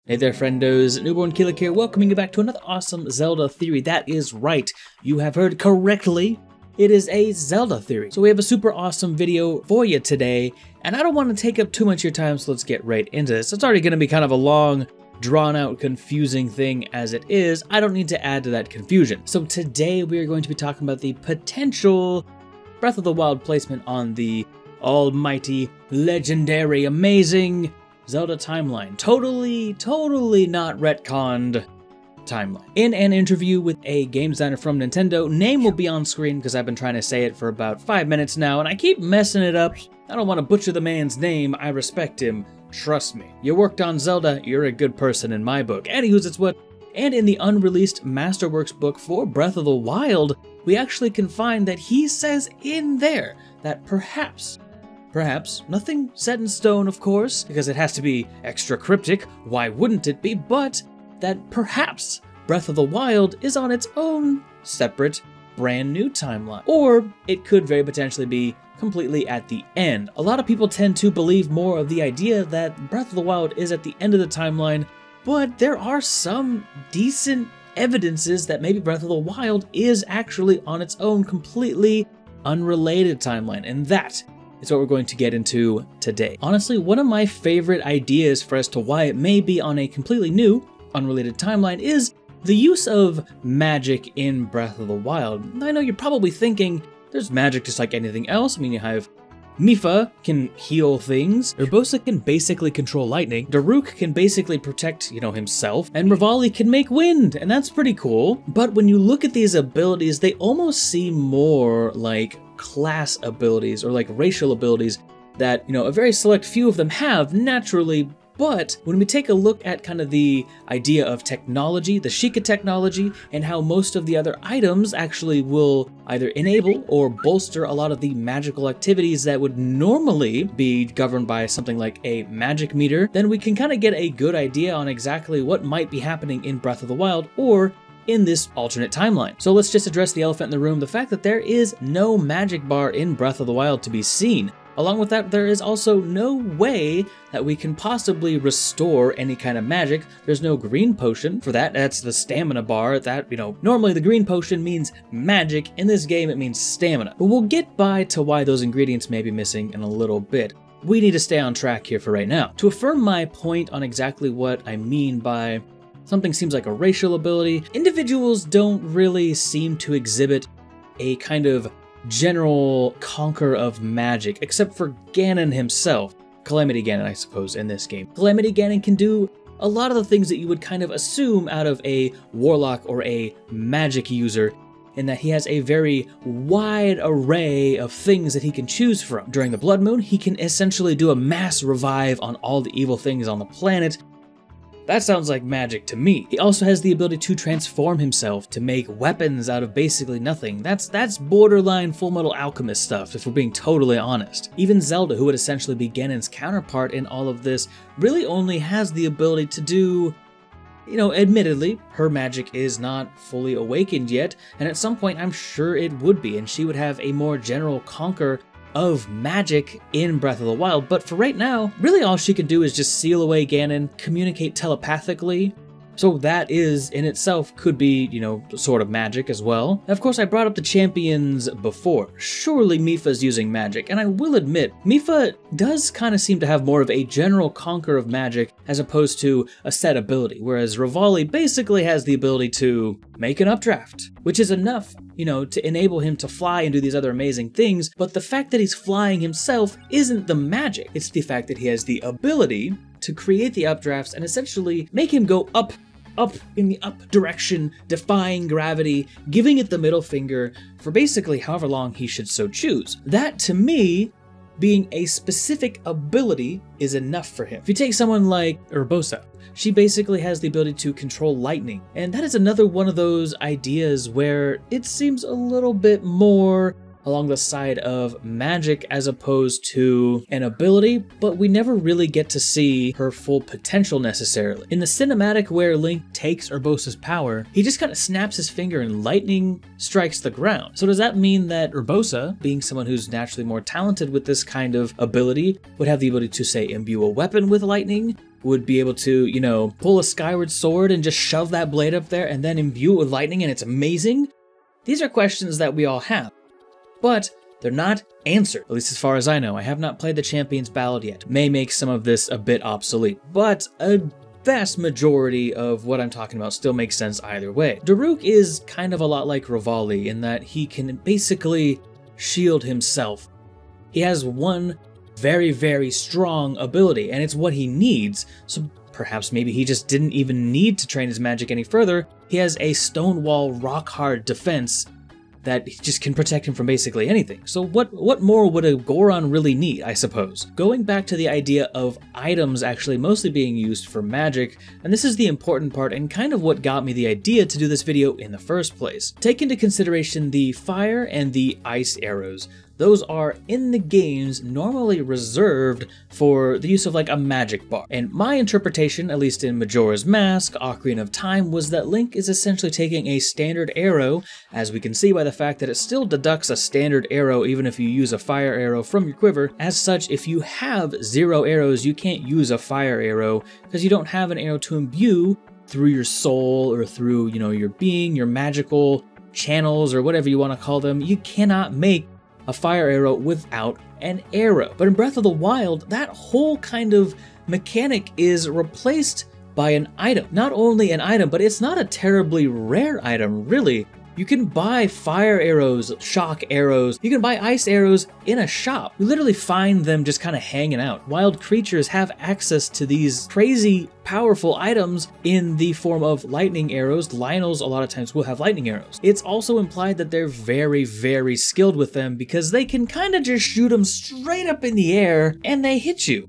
Hey there, friendos. Newbornkilik here, welcoming you back to another awesome Zelda Theory. That is right, you have heard correctly. It is a Zelda Theory. So we have a super awesome video for you today, and I don't want to take up too much of your time, so let's get right into this. It's already going to be kind of a long, drawn-out, confusing thing as it is. I don't need to add to that confusion. So today we are going to be talking about the potential Breath of the Wild placement on the almighty, legendary, amazing Zelda timeline. Totally not retconned timeline. In an interview with a game designer from Nintendo, name will be on screen because I've been trying to say it for about 5 minutes now and I keep messing it up. I don't want to butcher the man's name. I respect him. Trust me. You worked on Zelda, you're a good person in my book. Anywho's it's what. And in the unreleased Masterworks book for Breath of the Wild, we actually can find that he says in there that perhaps, nothing set in stone, of course, because it has to be extra cryptic, why wouldn't it be, but that perhaps Breath of the Wild is on its own separate, brand new timeline. Or it could very potentially be completely at the end. A lot of people tend to believe more of the idea that Breath of the Wild is at the end of the timeline, but there are some decent evidences that maybe Breath of the Wild is actually on its own completely unrelated timeline, and that is what we're going to get into today. Honestly, one of my favorite ideas for as to why it may be on a completely new, unrelated timeline is the use of magic in Breath of the Wild. I know you're probably thinking, there's magic just like anything else. I mean, you have Mipha can heal things, Urbosa can basically control lightning, Daruk can basically protect, himself, and Revali can make wind, and that's pretty cool. But when you look at these abilities, they almost seem more like class abilities or like racial abilities that, a very select few of them have naturally. But when we take a look at kind of the idea of technology, the Sheikah technology, and how most of the other items actually will either enable or bolster a lot of the magical activities that would normally be governed by something like a magic meter, then we can kind of get a good idea on exactly what might be happening in Breath of the Wild or in this alternate timeline. So let's just address the elephant in the room, the fact that there is no magic bar in Breath of the Wild to be seen. Along with that, there is also no way that we can possibly restore any kind of magic. There's no green potion for that. That's the stamina bar. That, normally the green potion means magic. In this game, it means stamina. But we'll get by to why those ingredients may be missing in a little bit. We need to stay on track here for right now. To affirm my point on exactly what I mean by something seems like a racial ability, individuals don't really seem to exhibit a kind of general conquer of magic, except for Ganon himself. Calamity Ganon, I suppose, in this game. Calamity Ganon can do a lot of the things that you would kind of assume out of a warlock or a magic user, in that he has a very wide array of things that he can choose from. During the Blood Moon, he can essentially do a mass revive on all the evil things on the planet. That sounds like magic to me. He also has the ability to transform himself to make weapons out of basically nothing. That's borderline Fullmetal Alchemist stuff, if we're being totally honest. Even Zelda, who would essentially be Ganon's counterpart in all of this, really only has the ability to do, admittedly, her magic is not fully awakened yet, and at some point I'm sure it would be, and she would have a more general conquer of magic in Breath of the Wild, but for right now, really all she can do is just seal away Ganon, communicate telepathically, so that is, in itself, could be, sort of magic as well. And of course, I brought up the champions before. Surely Mipha's using magic, and I will admit, Mipha does kind of seem to have more of a general conquer of magic as opposed to a set ability, whereas Revali basically has the ability to make an updraft, which is enough, to enable him to fly and do these other amazing things, but the fact that he's flying himself isn't the magic. It's the fact that he has the ability to create the updrafts and essentially make him go up in the up direction, defying gravity, giving it the middle finger for basically however long he should so choose. That, to me, being a specific ability is enough for him. If you take someone like Urbosa, she basically has the ability to control lightning, and that is another one of those ideas where it seems a little bit more along the side of magic as opposed to an ability, but we never really get to see her full potential necessarily. In the cinematic where Link takes Urbosa's power, he just kind of snaps his finger and lightning strikes the ground. So does that mean that Urbosa, being someone who's naturally more talented with this kind of ability, would have the ability to, say, imbue a weapon with lightning? would be able to, you know, pull a skyward sword and just shove that blade up there and then imbue it with lightning and it's amazing? These are questions that we all have, but they're not answered, at least as far as I know. I have not played the Champion's Ballad yet. May make some of this a bit obsolete, but a vast majority of what I'm talking about still makes sense either way. Daruk is kind of a lot like Revali in that he can basically shield himself. He has one very, very strong ability, and it's what he needs, so perhaps maybe he just didn't even need to train his magic any further. He has a stonewall, rock-hard defense that just can protect him from basically anything. So what more would a Goron really need, I suppose? Going back to the idea of items actually mostly being used for magic, and this is the important part and kind of what got me the idea to do this video in the first place. Take into consideration the fire and the ice arrows. Those are, in the games, normally reserved for the use of like a magic bar. And my interpretation, at least in Majora's Mask, Ocarina of Time, was that Link is essentially taking a standard arrow, as we can see by the fact that it still deducts a standard arrow even if you use a fire arrow from your quiver. As such, if you have 0 arrows, you can't use a fire arrow because you don't have an arrow to imbue through your soul or through, you know, your being, your magical channels or whatever you want to call them. You cannot make a fire arrow without an arrow. But in Breath of the Wild, that whole kind of mechanic is replaced by an item. Not only an item, but it's not a terribly rare item, really. You can buy fire arrows, shock arrows, you can buy ice arrows in a shop. You literally find them just kind of hanging out. Wild creatures have access to these crazy powerful items in the form of lightning arrows. Lionels a lot of times will have lightning arrows. It's also implied that they're very, very skilled with them because they can kind of just shoot them straight up in the air and they hit you.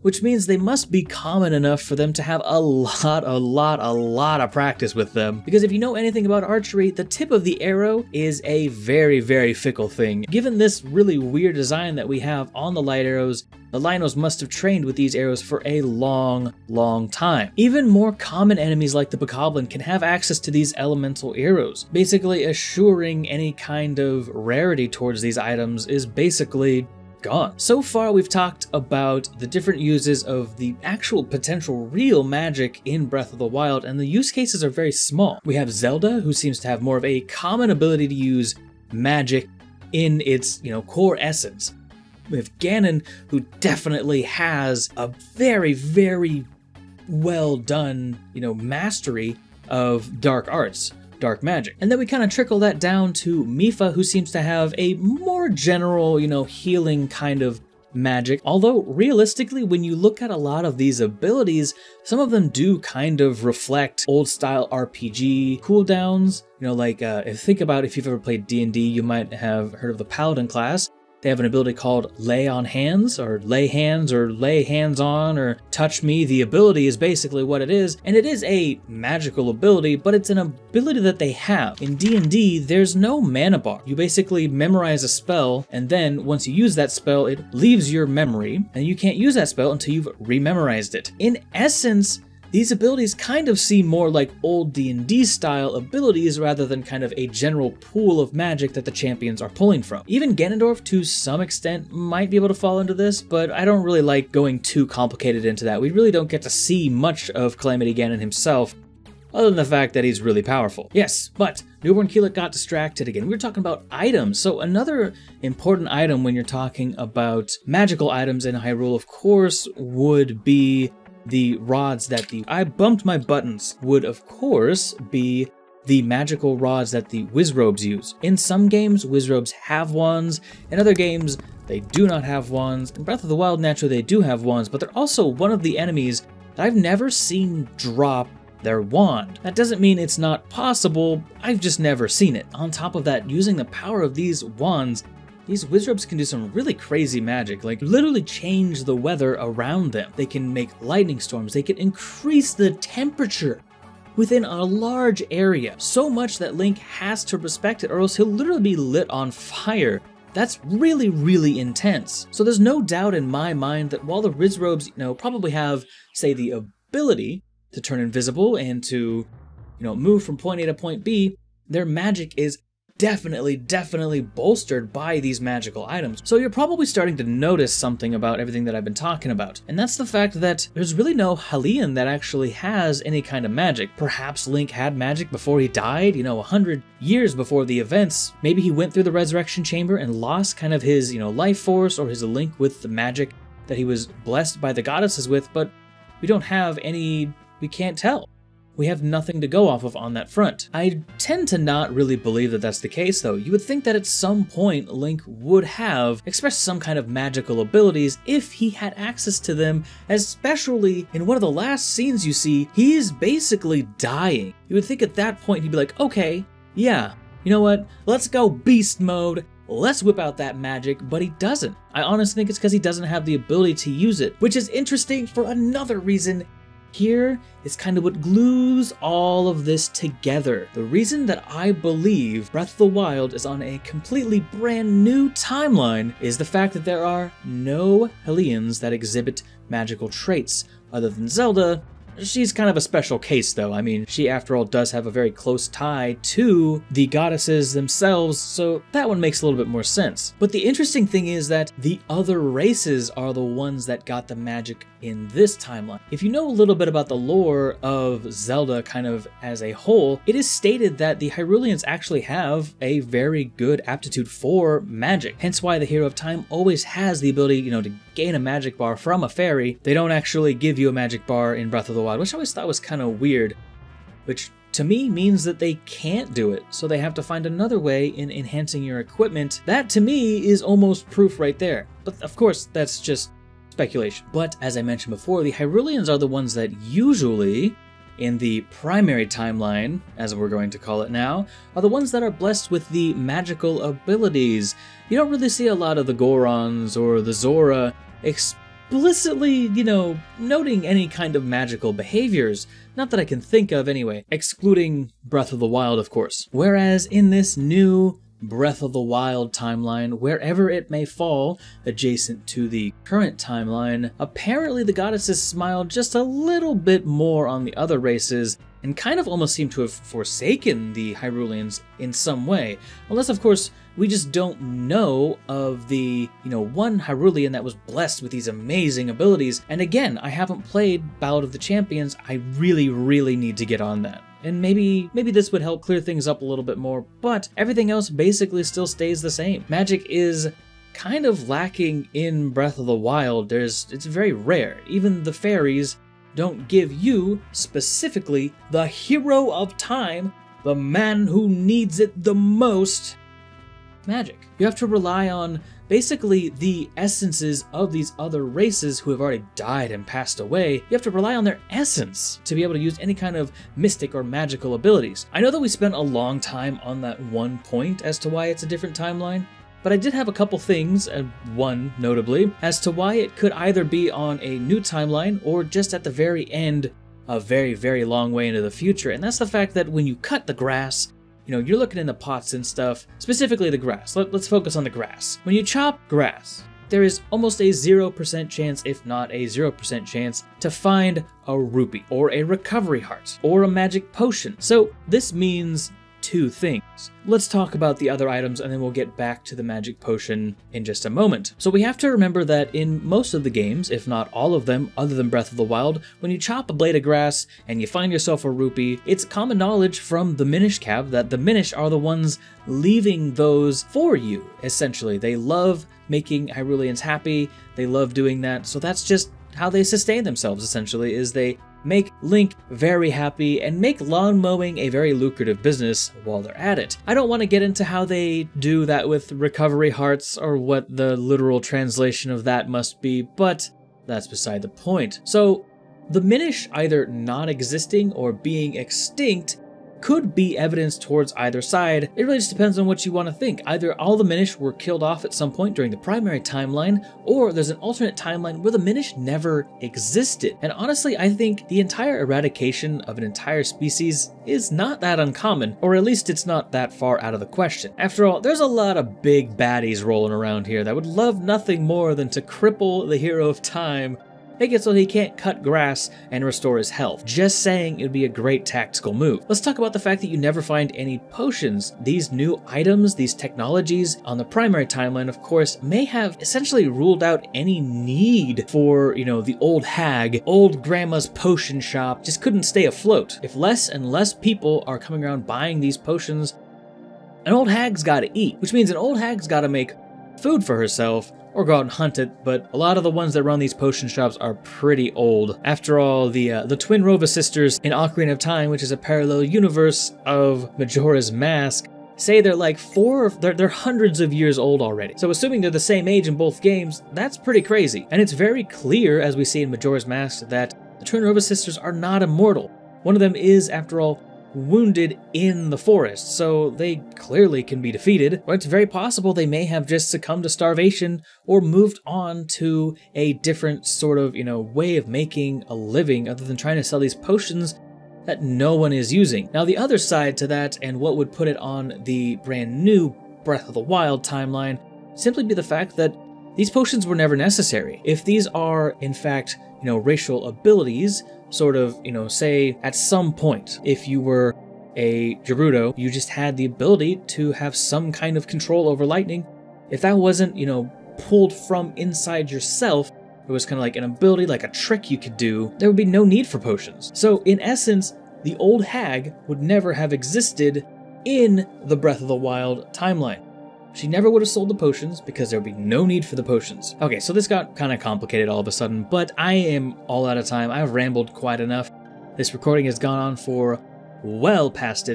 Which means they must be common enough for them to have a lot of practice with them. Because if you know anything about archery, the tip of the arrow is a very, very fickle thing. Given this really weird design that we have on the light arrows, the Lionels must have trained with these arrows for a long, long time. Even more common enemies like the Bokoblin can have access to these elemental arrows. Basically assuring any kind of rarity towards these items is basically gone. So far we've talked about the different uses of the actual potential real magic in Breath of the Wild, and the use cases are very small. We have Zelda, who seems to have more of a common ability to use magic in its, you know, core essence. We have Ganon, who definitely has a very, very well done, you know, mastery of dark arts, dark magic. And then we kind of trickle that down to Mipha, who seems to have a more general, you know, healing kind of magic. Although realistically, when you look at a lot of these abilities, some of them do kind of reflect old style RPG cooldowns. You know, like think about if you've ever played D&D, you might have heard of the Paladin class. They have an ability called Lay on Hands, or Lay Hands, or Lay Hands On, or Touch Me. The ability is basically what it is, and it is a magical ability, but it's an ability that they have. In D&D, there's no mana bar. You basically memorize a spell, and then once you use that spell, it leaves your memory, and you can't use that spell until you've rememorized it. In essence, these abilities kind of seem more like old D&D style abilities rather than kind of a general pool of magic that the champions are pulling from. Even Ganondorf, to some extent, might be able to fall into this, but I don't really like going too complicated into that. We really don't get to see much of Calamity Ganon himself, other than the fact that he's really powerful. Yes, but Newbornkilik got distracted again. We were talking about items. So another important item when you're talking about magical items in Hyrule, of course, would be the rods that I bumped my buttons, would of course be the magical rods that the Wizrobes use. In some games, Wizrobes have wands. In other games, they do not have wands. In Breath of the Wild, naturally, they do have wands, but they're also one of the enemies that I've never seen drop their wand. That doesn't mean it's not possible, I've just never seen it. On top of that, using the power of these wands, these Wizrobes can do some really crazy magic, like literally change the weather around them. They can make lightning storms, they can increase the temperature within a large area, so much that Link has to respect it or else he'll literally be lit on fire. That's really, really intense. So there's no doubt in my mind that while the Wizrobes, you know, probably have, say, the ability to turn invisible and to, you know, move from point A to point B, their magic is definitely bolstered by these magical items. So you're probably starting to notice something about everything that I've been talking about, and that's the fact that there's really no Hylian that actually has any kind of magic. Perhaps Link had magic before he died, you know, 100 years before the events. Maybe he went through the Resurrection Chamber and lost kind of his, you know, life force or his link with the magic that he was blessed by the goddesses with, but we don't have any, we can't tell. We have nothing to go off of on that front. I tend to not really believe that that's the case though. You would think that at some point Link would have expressed some kind of magical abilities if he had access to them, especially in one of the last scenes you see, he's basically dying. You would think at that point he'd be like, okay, yeah, you know what, let's go beast mode, let's whip out that magic, but he doesn't. I honestly think it's because he doesn't have the ability to use it, which is interesting for another reason. Here is kind of what glues all of this together. The reason that I believe Breath of the Wild is on a completely brand new timeline is the fact that there are no Hylians that exhibit magical traits. Other than Zelda, she's kind of a special case though. I mean, she after all does have a very close tie to the goddesses themselves, so that one makes a little bit more sense. But the interesting thing is that the other races are the ones that got the magic in this timeline. If you know a little bit about the lore of Zelda kind of as a whole, it is stated that the Hyruleans actually have a very good aptitude for magic. Hence why the Hero of Time always has the ability, you know, to gain a magic bar from a fairy. They don't actually give you a magic bar in Breath of the Wild, which I always thought was kind of weird, which to me means that they can't do it, so they have to find another way in enhancing your equipment. That to me is almost proof right there. But of course, that's just speculation. But as I mentioned before, the Hyruleans are the ones that usually, in the primary timeline, as we're going to call it now, are the ones that are blessed with the magical abilities. You don't really see a lot of the Gorons or the Zora explicitly, you know, noting any kind of magical behaviors. Not that I can think of anyway, excluding Breath of the Wild, of course. Whereas in this new Breath of the Wild timeline, wherever it may fall, adjacent to the current timeline, apparently the goddesses smiled just a little bit more on the other races and kind of almost seem to have forsaken the Hyruleans in some way. Unless, of course, we just don't know of the, you know, one Hyrulean that was blessed with these amazing abilities. And again, I haven't played Ballad of the Champions. I really need to get on that. And maybe this would help clear things up a little bit more, but everything else basically still stays the same. Magic is kind of lacking in Breath of the Wild. It's very rare. Even the fairies don't give you, specifically, the Hero of Time, the man who needs it the most, magic. You have to rely on basically the essences of these other races who have already died and passed away. You have to rely on their essence to be able to use any kind of mystic or magical abilities. I know that we spent a long time on that one point as to why it's a different timeline, but I did have a couple things, one notably, as to why it could either be on a new timeline or just at the very end, a very long way into the future. And that's the fact that when you cut the grass, you know, you're looking in the pots and stuff, specifically the grass. Let's focus on the grass. When you chop grass, there is almost a 0% chance, if not a 0% chance, to find a rupee, or a recovery heart, or a magic potion. So this means two things. Let's talk about the other items and then we'll get back to the magic potion in just a moment. So we have to remember that in most of the games, if not all of them, other than Breath of the Wild, when you chop a blade of grass and you find yourself a rupee, it's common knowledge from the Minish cab that the Minish are the ones leaving those for you, essentially. They love making Hyruleans happy, they love doing that, so that's just how they sustain themselves, essentially, is they make Link very happy and make lawn mowing a very lucrative business while they're at it. I don't want to get into how they do that with recovery hearts or what the literal translation of that must be, but that's beside the point. So the Minish either not existing or being extinct could be evidence towards either side. It really just depends on what you want to think. Either all the Minish were killed off at some point during the primary timeline, or there's an alternate timeline where the Minish never existed. And honestly, I think the entire eradication of an entire species is not that uncommon, or at least it's not that far out of the question. After all, there's a lot of big baddies rolling around here that would love nothing more than to cripple the Hero of Time make it so he can't cut grass and restore his health. Just saying, it would be a great tactical move. Let's talk about the fact that you never find any potions. These new items, these technologies on the primary timeline, of course, may have essentially ruled out any need for, you know, the old hag, old grandma's potion shop just couldn't stay afloat. If less and less people are coming around buying these potions, an old hag's gotta eat, which means an old hag's gotta make food for herself or go out and hunt it, but a lot of the ones that run these potion shops are pretty old. After all, the twin Rova sisters in Ocarina of Time, which is a parallel universe of Majora's Mask, say they're like they're hundreds of years old already. So assuming they're the same age in both games, that's pretty crazy. And it's very clear, as we see in Majora's Mask, that the twin Rova sisters are not immortal. One of them is, after all, wounded in the forest, so they clearly can be defeated. But it's very possible they may have just succumbed to starvation or moved on to a different sort of, you know, way of making a living other than trying to sell these potions that no one is using. Now, the other side to that, and what would put it on the brand new Breath of the Wild timeline, simply be the fact that these potions were never necessary. If these are, in fact, you know, racial abilities, sort of, you know, say at some point, if you were a Gerudo, you just had the ability to have some kind of control over lightning. If that wasn't, you know, pulled from inside yourself, it was kind of like an ability, like a trick you could do, there would be no need for potions. So in essence, the old hag would never have existed in the Breath of the Wild timeline. She never would have sold the potions because there would be no need for the potions. Okay, so this got kind of complicated all of a sudden, but I am all out of time. I've rambled quite enough. This recording has gone on for well past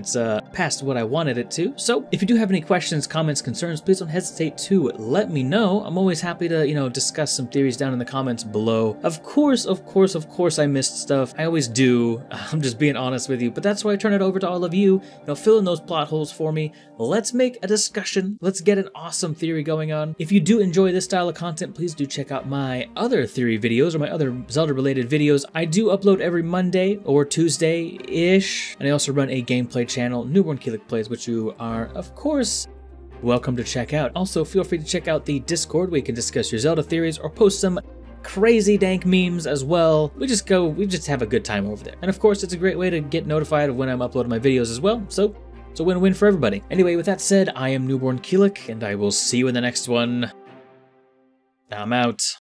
past what I wanted it to. So if you do have any questions, comments, concerns, please don't hesitate to let me know. I'm always happy to, you know, discuss some theories down in the comments below. Of course, I missed stuff. I always do. I'm just being honest with you, but that's why I turn it over to all of you. You know, fill in those plot holes for me. Let's make a discussion. Let's get an awesome theory going on. If you do enjoy this style of content, please do check out my other theory videos or my other Zelda-related videos. I do upload every Monday or Tuesday-ish, and I also run a gameplay channel, Newbornkilik Plays, which you are, of course, welcome to check out. Also, feel free to check out the Discord where you can discuss your Zelda theories or post some crazy dank memes as well. We just have a good time over there. And of course, it's a great way to get notified of when I'm uploading my videos as well, so it's a win-win for everybody. Anyway, with that said, I am Newbornkilik, and I will see you in the next one. I'm out.